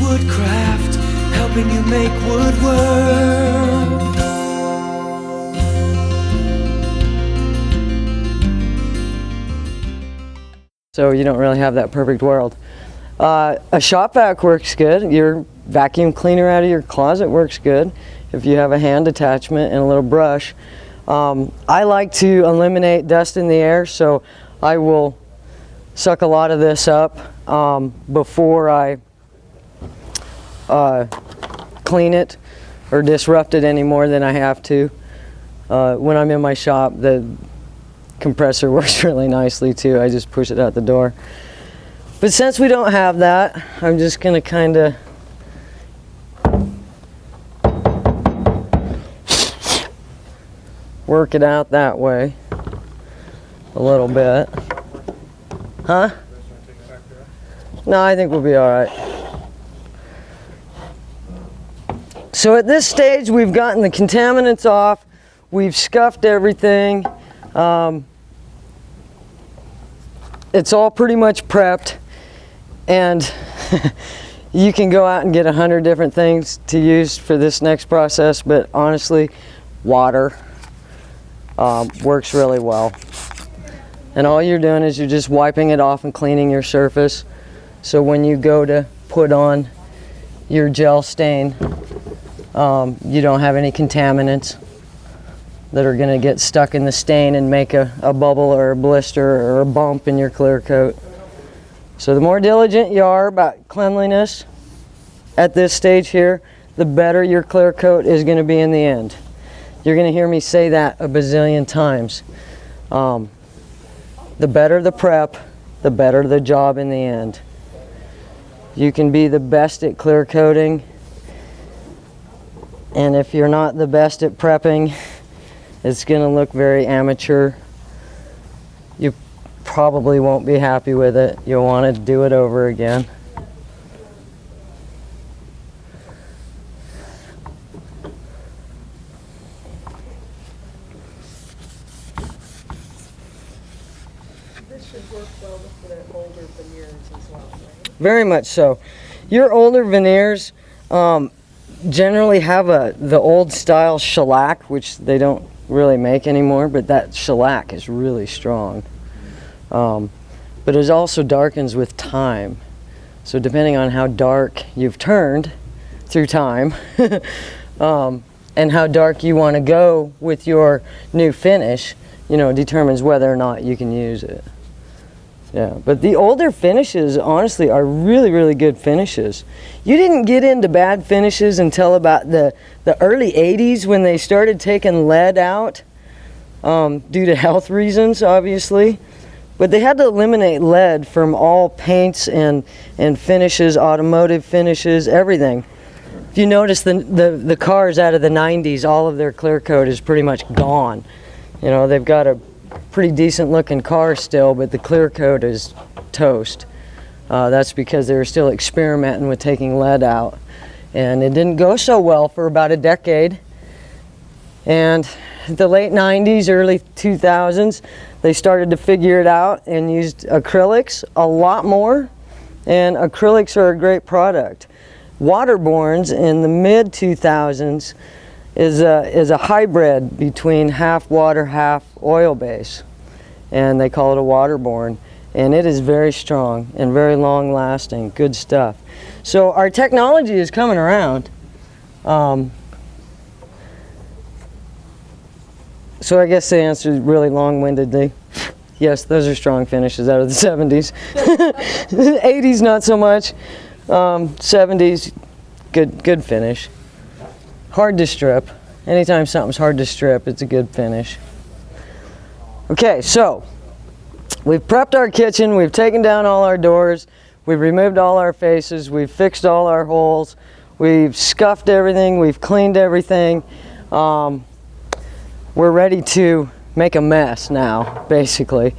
Woodcraft, helping you make woodwork. So you don't really have that perfect world. A shop vac works good. Your vacuum cleaner out of your closet works good if you have a hand attachment and a little brush. I like to eliminate dust in the air, so I will suck a lot of this up before I clean it or disrupt it any more than I have to. When I'm in my shop, the compressor works really nicely too. I just push it out the door. But since we don't have that, I'm just going to kind of work it out that way a little bit. Huh? No, I think we'll be all right. So at this stage, we've gotten the contaminants off. We've scuffed everything. It's all pretty much prepped, and you can go out and get 100 different things to use for this next process, but honestly, water works really well. And all you're doing is you're just wiping it off and cleaning your surface, so when you go to put on your gel stain, you don't have any contaminants that are going to get stuck in the stain and make a bubble or a blister or a bump in your clear coat. So the more diligent you are about cleanliness at this stage here, the better your clear coat is going to be in the end. You're going to hear me say that a bazillion times. The better the prep, the better the job in the end. You can be the best at clear coating, and if you're not the best at prepping, it's going to look very amateur. You probably won't be happy with it. You'll want to do it over again. This should work well with the older veneers as well, right? Very much so. Your older veneers generally have the old style shellac, which they don't really make anymore, but that shellac is really strong. But it also darkens with time. So depending on how dark you've turned through time and how dark you want to go with your new finish, determines whether or not you can use it. Yeah, but the older finishes, honestly, are really, really good finishes. You didn't get into bad finishes until about the early 80s when they started taking lead out due to health reasons, obviously. But they had to eliminate lead from all paints and finishes, automotive finishes, everything. If you notice the cars out of the 90s, all of their clear coat is pretty much gone. They've got a pretty decent looking car still, but the clear coat is toast. That's because they were still experimenting with taking lead out, and it didn't go so well for about a decade. And the late 90s, early 2000s, they started to figure it out and used acrylics a lot more, and acrylics are a great product. Waterbornes in the mid 2000s is a hybrid between half water, half oil base, and they call it a waterborne, and it is very strong and very long lasting, good stuff. So our technology is coming around. So I guess the answer is really long-windedly. Yes, those are strong finishes out of the 70s. 80s, not so much. 70s, good finish. Hard to strip. Anytime something's hard to strip, it's a good finish. Okay, so we've prepped our kitchen, we've taken down all our doors, we've removed all our faces, we've fixed all our holes, we've scuffed everything, we've cleaned everything. We're ready to make a mess now, basically.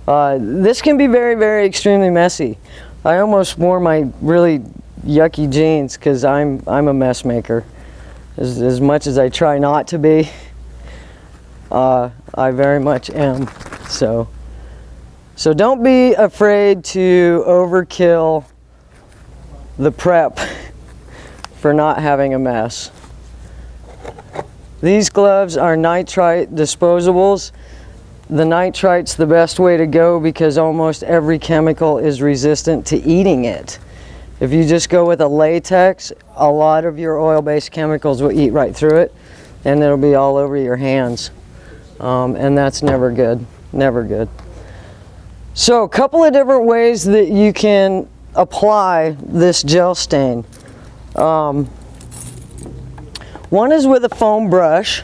This can be very, very extremely messy. I almost wore my really yucky jeans because I'm a mess maker. As much as I try not to be, I very much am. So don't be afraid to overkill the prep for not having a mess. These gloves are nitrite disposables. The nitrite's the best way to go because almost every chemical is resistant to eating it. If you just go with a latex, a lot of your oil-based chemicals will eat right through it, and it'll be all over your hands. And that's never good, never good. So a couple of different ways that you can apply this gel stain. One is with a foam brush,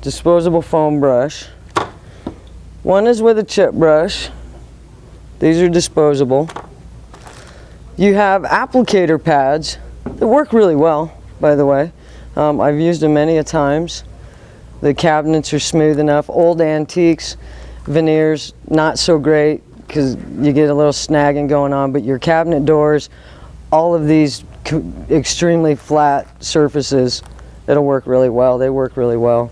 disposable foam brush. One is with a chip brush. These are disposable. You have applicator pads that work really well, by the way. I've used them many a times. The cabinets are smooth enough. Old antiques, veneers, not so great because you get a little snagging going on, but your cabinet doors, all of these extremely flat surfaces, it'll work really well. They work really well.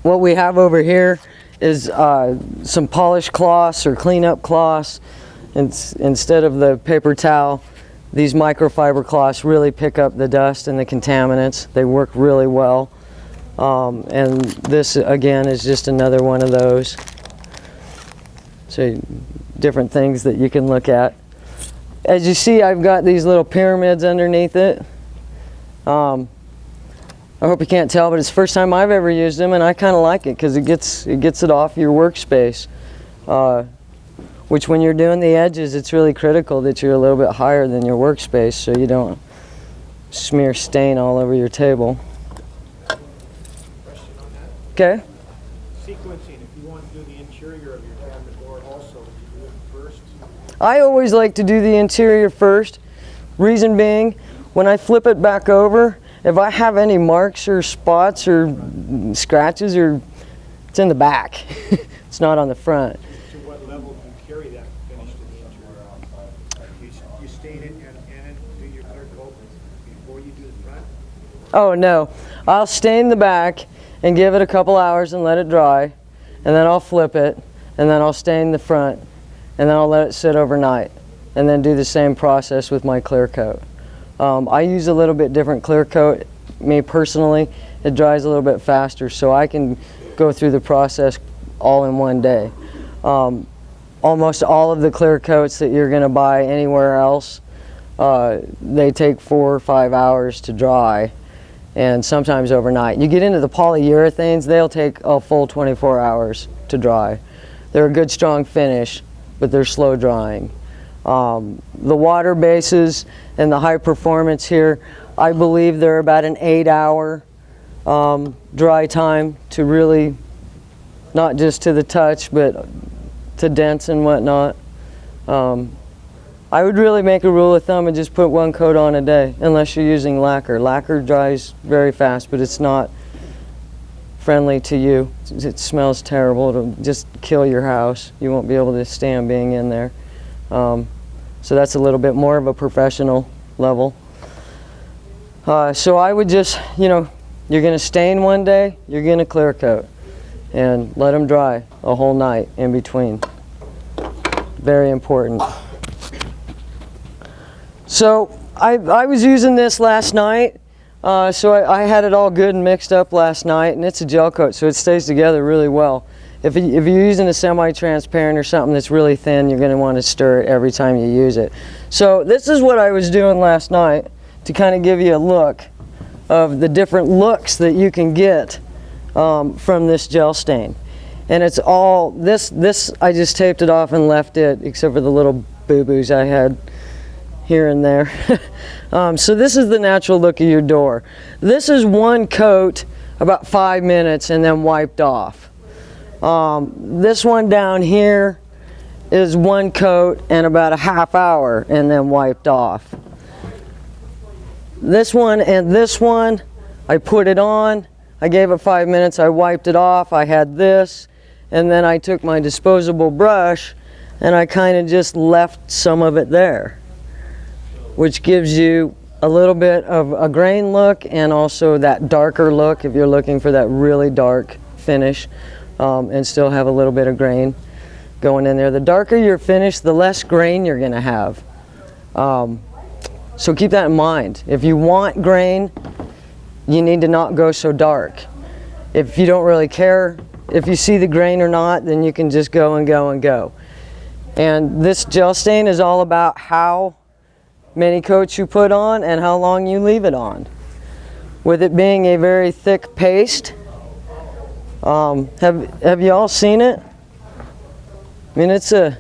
What we have over here is some polished cloths or cleanup cloths. Instead of the paper towel, these microfiber cloths really pick up the dust and the contaminants. They work really well. And this again is just another one of those. So different things that you can look at. As you see, I've got these little pyramids underneath it. I hope you can't tell, but it's the first time I've ever used them, and I kind of like it because it gets it off your workspace. Which when you're doing the edges, it's really critical that you're a little bit higher than your workspace so you don't smear stain all over your table. Okay. Sequencing, if you want to do the interior of your cabinet door also, would you do it first? I always like to do the interior first. Reason being, when I flip it back over, if I have any marks or spots or scratches, it's in the back. It's not on the front. To what level do you carry that finish to the interior? You stain it and do your clear coat before you do the front? Oh no, I'll stain the back and give it a couple hours and let it dry, and then I'll flip it, and then I'll stain the front, and then I'll let it sit overnight, and then do the same process with my clear coat. I use a little bit different clear coat. Me personally, it dries a little bit faster, so I can go through the process all in one day. Almost all of the clear coats that you're going to buy anywhere else, they take 4 or 5 hours to dry, and sometimes overnight. You get into the polyurethanes, they'll take a full 24 hours to dry. They're a good strong finish, but they're slow drying. The water bases and the high performance here, I believe they're about an 8-hour dry time to really, not just to the touch, but to dents and whatnot. I would really make a rule of thumb and just put 1 coat on a day, unless you're using lacquer. Lacquer dries very fast, but it's not friendly to you. It smells terrible. It'll just kill your house. You won't be able to stand being in there. So that's a little bit more of a professional level. So I would just, you're going to stain one day, you're going to clear coat, and let them dry a whole night in between. Very important. So I was using this last night, so I had it all good and mixed up last night, and it's a gel coat, so it stays together really well. If you're using a semi-transparent or something that's really thin, you're going to want to stir it every time you use it. So this is what I was doing last night to kind of give you a look of the different looks that you can get from this gel stain. And it's all, this I just taped it off and left it, except for the little boo-boos I had here and there. So this is the natural look of your door. This is 1 coat, about 5 minutes, and then wiped off. This one down here is 1 coat and about a half hour and then wiped off. This one and this one, I put it on, I gave it 5 minutes, I wiped it off, I had this, and then I took my disposable brush and I kind of just left some of it there, which gives you a little bit of a grain look and also that darker look if you're looking for that really dark finish. And still have a little bit of grain going in there. The darker your finish, the less grain you're going to have. So keep that in mind. If you want grain, you need to not go so dark. If you don't really care if you see the grain or not, then you can just go and go and go. And this gel stain is all about how many coats you put on and how long you leave it on. With it being a very thick paste, have you all seen it? I mean, it's a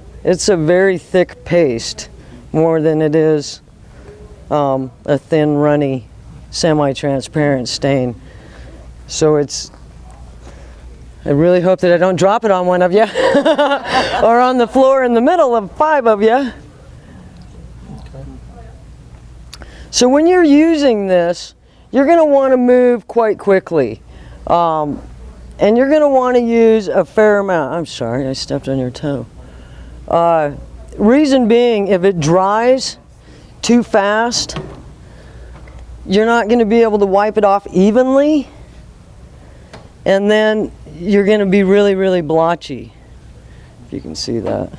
very thick paste, more than it is a thin, runny, semi-transparent stain. So I really hope that I don't drop it on one of you or on the floor in the middle of 5 of you. So when you're using this, you're going to want to move quite quickly. And you're going to want to use a fair amount. I'm sorry, I stepped on your toe. Reason being, if it dries too fast, you're not going to be able to wipe it off evenly. And then you're going to be really, really blotchy. If you can see that.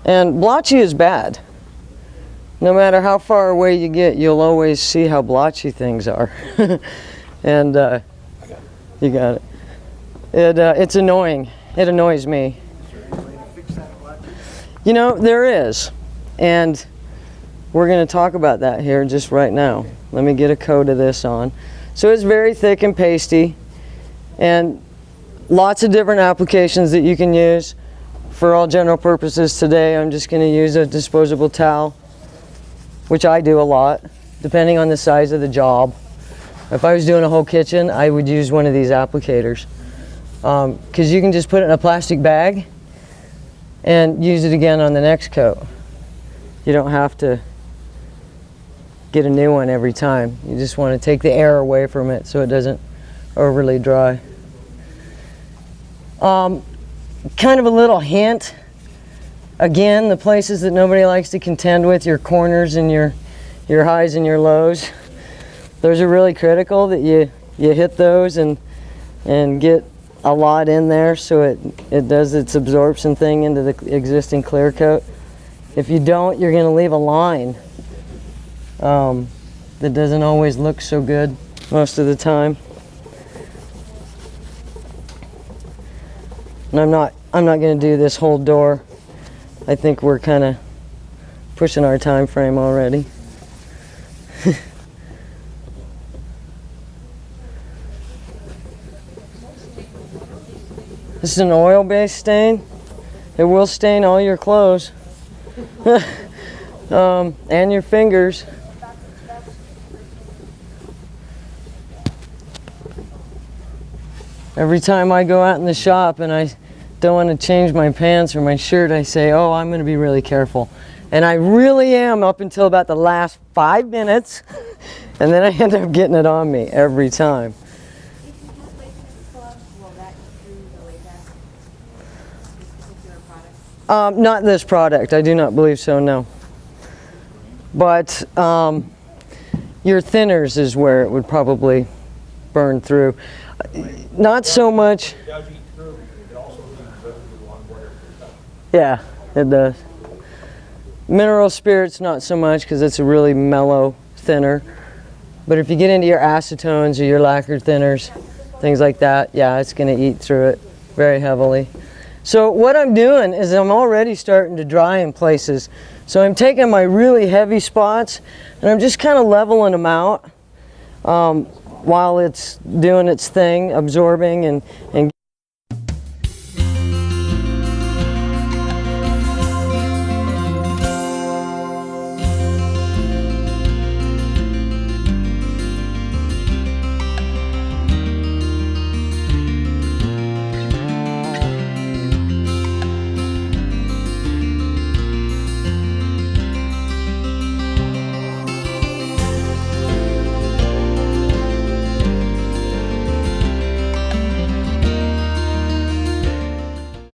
And blotchy is bad. No matter how far away you get, you'll always see how blotchy things are. And you got it. It's annoying. It annoys me. Is there any way to fix that blotchy? You know, there is. And we're going to talk about that here just right now. Let me get a coat of this on. So it's very thick and pasty, and lots of different applications that you can use. For all general purposes today, I'm just going to use a disposable towel, which I do a lot, depending on the size of the job. If I was doing a whole kitchen, I would use one of these applicators. Because you can just put it in a plastic bag and use it again on the next coat. You don't have to get a new one every time. You just want to take the air away from it so it doesn't overly dry. Kind of a little hint. Again, the places that nobody likes to contend with, your corners and your highs and your lows, those are really critical that you hit those and get a lot in there so it does its absorption thing into the existing clear coat. If you don't, you're going to leave a line that doesn't always look so good most of the time. And I'm not going to do this whole door. I think we're kind of pushing our time frame already. This is an oil-based stain. It will stain all your clothes and your fingers. Every time I go out in the shop and I don't want to change my pants or my shirt, I say, oh, I'm going to be really careful. And I really am up until about the last 5 minutes, and then I end up getting it on me every time. Not this product. I do not believe so, no. But your thinners is where it would probably burn through. Not so much. Yeah, it does. Mineral spirits, not so much, because it's a really mellow thinner. But if you get into your acetones or your lacquer thinners, things like that, yeah, it's going to eat through it very heavily. So what I'm doing is I'm already starting to dry in places. So I'm taking my really heavy spots and I'm just kind of leveling them out while it's doing its thing, absorbing and